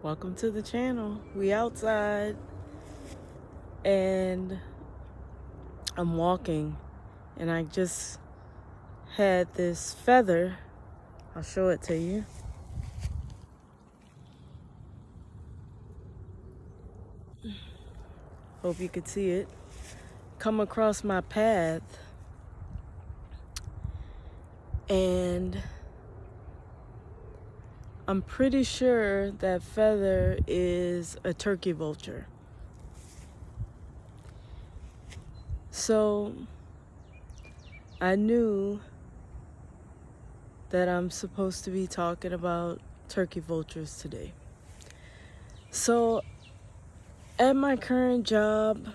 Welcome to the channel. We outside and I'm walking and I just had this feather. I'll show it to you. Hope you could see it. Come across my path and I'm pretty sure that feather is a turkey vulture. So I knew that I'm supposed to be talking about turkey vultures today. So at my current job,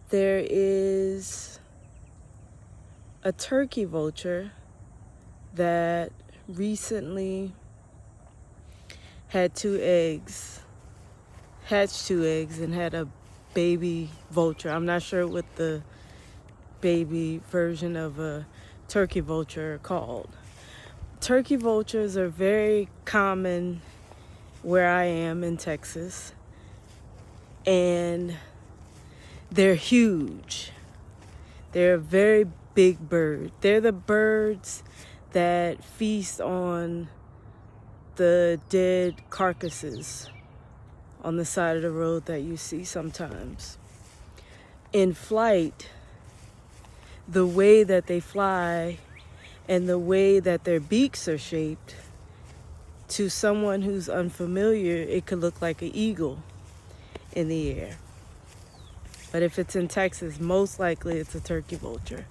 there is a turkey vulture that recently had hatched two eggs and had a baby vulture. I'm not sure what the baby version of a turkey vulture are called. Turkey vultures are very common where I am in Texas, and they're huge. They're a very big bird. They're the birds that feast on the dead carcasses on the side of the road that you see sometimes. In flight, the way that they fly and the way that their beaks are shaped, to someone who's unfamiliar, it could look like an eagle in the air. But if it's in Texas, most likely it's a turkey vulture.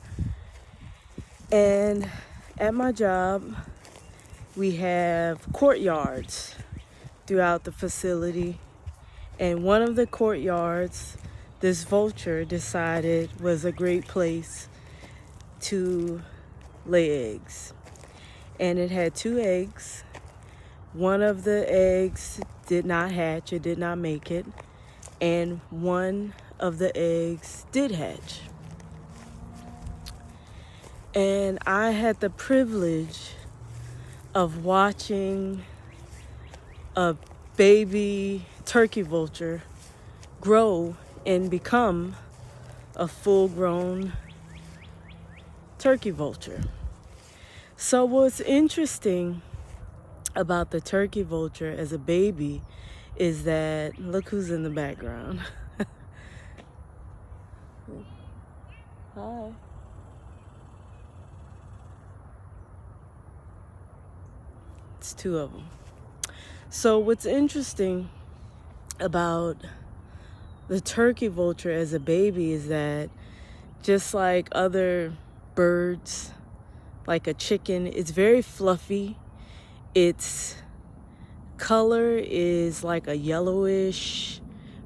And at my job, we have courtyards throughout the facility. And one of the courtyards, this vulture decided was a great place to lay eggs. And it had two eggs. One of the eggs did not hatch, it did not make it. And one of the eggs did hatch. And I had the privilege of watching a baby turkey vulture grow and become a full-grown turkey vulture. So what's interesting about the turkey vulture as a baby is that, look who's in the background. Hi. It's two of them. So what's interesting about the turkey vulture as a baby is that, just like other birds, like a chicken, it's very fluffy. Its color is like a yellowish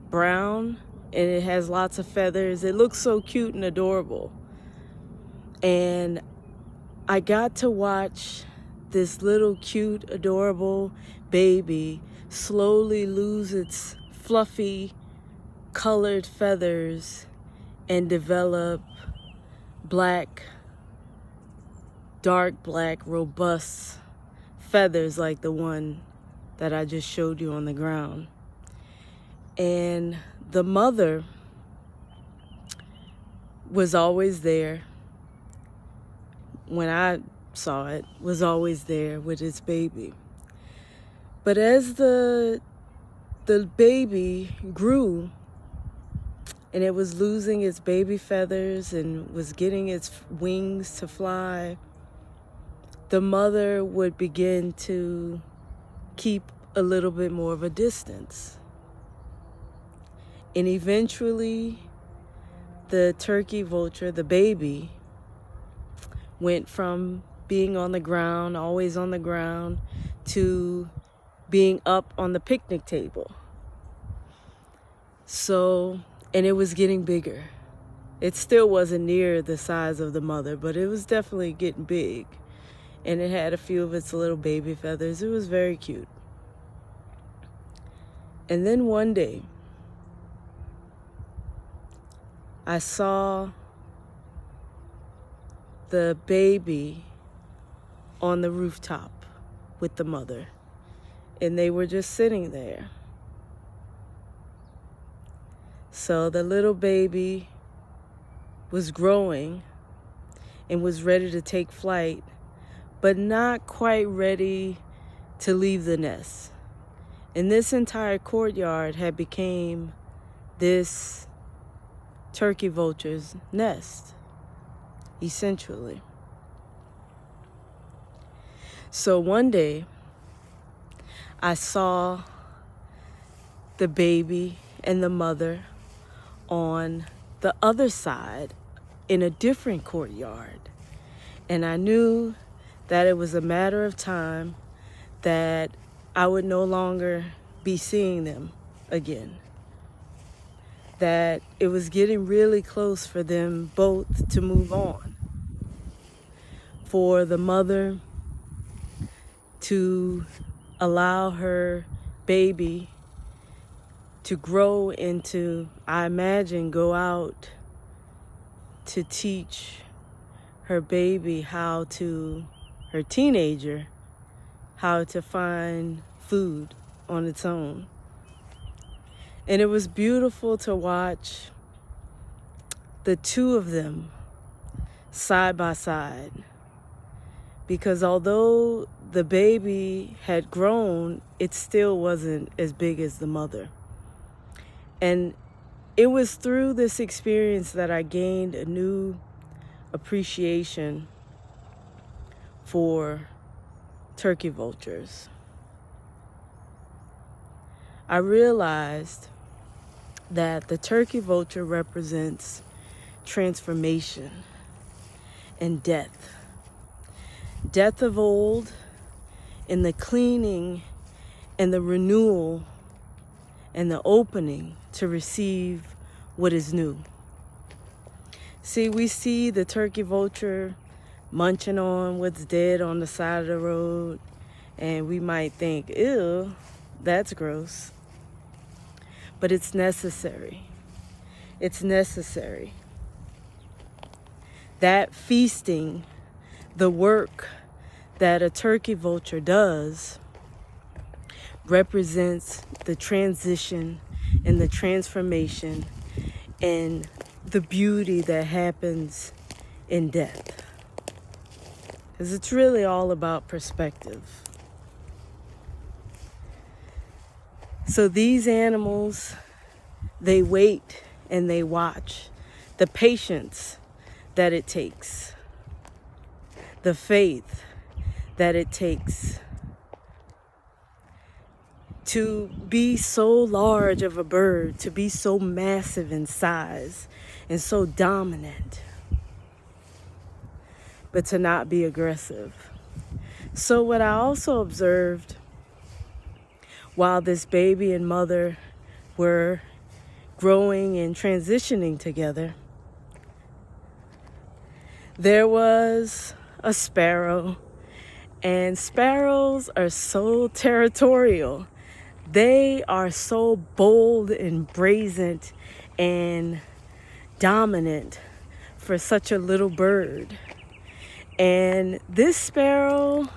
brown, and it has lots of feathers. It looks so cute and adorable. And I got to watch this little cute, adorable baby slowly lose its fluffy colored feathers and develop black, dark black, robust feathers like the one that I just showed you on the ground. And the mother was always there. When I saw it, was always there with its baby. But as the baby grew and it was losing its baby feathers and was getting its wings to fly, the mother would begin to keep a little bit more of a distance. And eventually the turkey vulture, the baby, went from being on the ground, always on the ground, to being up on the picnic table. So, and it was getting bigger. It still wasn't near the size of the mother, but it was definitely getting big. And it had a few of its little baby feathers. It was very cute. And then one day, I saw the baby on the rooftop with the mother. and they were just sitting there. So the little baby was growing and was ready to take flight, but not quite ready to leave the nest. And this entire courtyard had become this turkey vulture's nest, essentially. So one day, I saw the baby and the mother on the other side in a different courtyard. And I knew that it was a matter of time that I would no longer be seeing them again. That it was getting really close for them both to move on. For the mother to allow her baby to grow into, I imagine, go out to teach her baby her teenager, how to find food on its own. And it was beautiful to watch the two of them side by side. Because although the baby had grown, it still wasn't as big as the mother. And it was through this experience that I gained a new appreciation for turkey vultures. I realized that the turkey vulture represents transformation and death. Death of old, and the cleaning and the renewal and the opening to receive what is new. See, we see the turkey vulture munching on what's dead on the side of the road, and we might think, ew, that's gross. But it's necessary. It's necessary. That feasting, the work that a turkey vulture does, represents the transition and the transformation and the beauty that happens in death. Because it's really all about perspective. So these animals, they wait and they watch. The patience that it takes. The faith that it takes to be so large of a bird, to be so massive in size and so dominant, but to not be aggressive. So what I also observed while this baby and mother were growing and transitioning together, there was a sparrow, and sparrows are so territorial. They are so bold and brazen and dominant for such a little bird. And this sparrow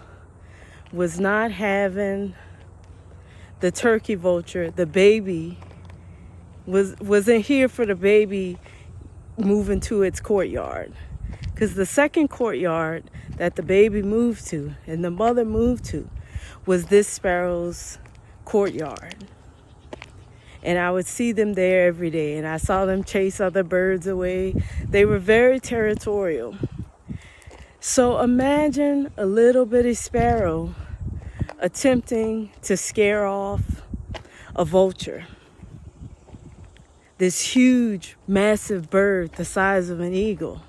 was not having the turkey vulture, the baby, wasn't here for the baby moving to its courtyard. Because the second courtyard that the baby moved to and the mother moved to was this sparrow's courtyard. And I would see them there every day, and I saw them chase other birds away. They were very territorial. So imagine a little bitty sparrow attempting to scare off a vulture. This huge, massive bird the size of an eagle.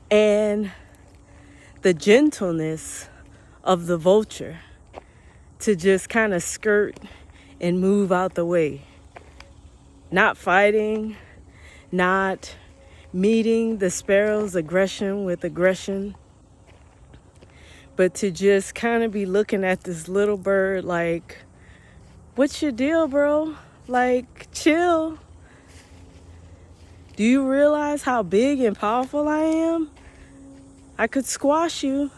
And the gentleness of the vulture to just kind of skirt and move out the way. Not fighting, not meeting the sparrow's aggression with aggression, but to just kind of be looking at this little bird like, what's your deal, bro? Like, chill. Do you realize how big and powerful I am? I could squash you.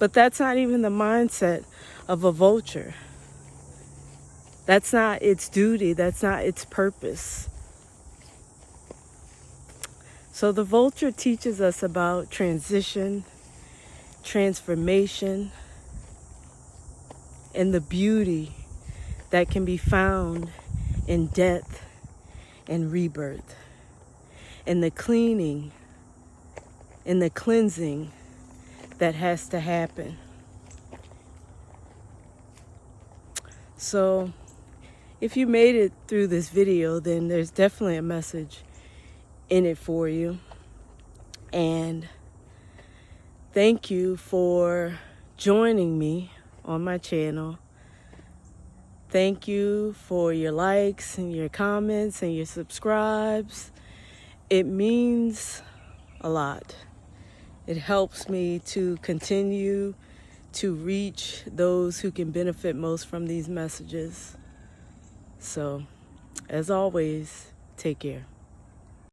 But that's not even the mindset of a vulture. That's not its duty. That's not its purpose. So the vulture teaches us about transition, transformation, and the beauty that can be found in death and rebirth, and the cleaning and the cleansing that has to happen. So if you made it through this video, then there's definitely a message in it for you. And thank you for joining me on my channel. Thank you for your likes and your comments and your subscribes. It means a lot. It helps me to continue to reach those who can benefit most from these messages. So, as always, take care.